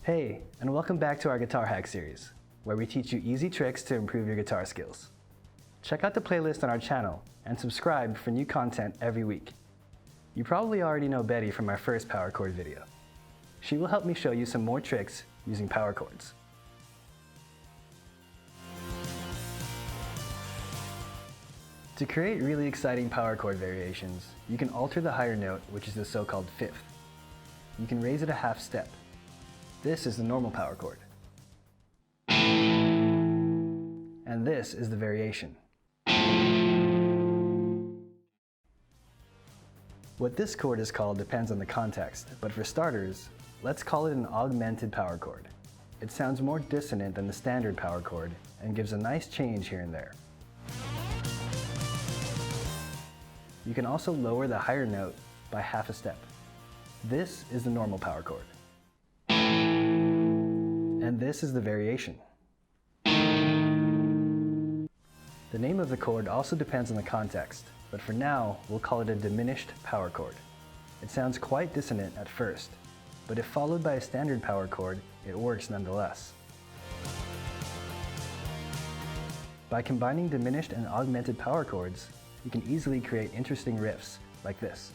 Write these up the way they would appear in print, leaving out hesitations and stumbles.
Hey, and welcome back to our Guitar Hack series, where we teach you easy tricks to improve your guitar skills. Check out the playlist on our channel and subscribe for new content every week. You probably already know Betty from our first Power Chord video. She will help me show you some more tricks using power chords. To create really exciting power chord variations, you can alter the higher note, which is the so-called fifth. You can raise it a half step. This is the normal power chord. And this is the variation. What this chord is called depends on the context, but for starters, let's call it an augmented power chord. It sounds more dissonant than the standard power chord and gives a nice change here and there. You can also lower the higher note by half a step. This is the normal power chord. And this is the variation. The name of the chord also depends on the context, but for now, we'll call it a diminished power chord. It sounds quite dissonant at first, but if followed by a standard power chord, it works nonetheless. By combining diminished and augmented power chords, you can easily create interesting riffs like this.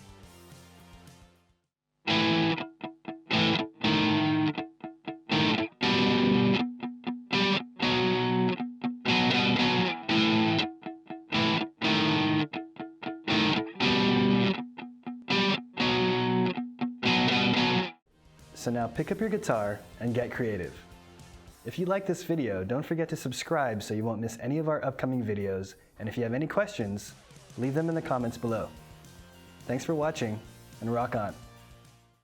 So now pick up your guitar and get creative. If you like this video, don't forget to subscribe so you won't miss any of our upcoming videos, and if you have any questions, leave them in the comments below. Thanks for watching, and rock on!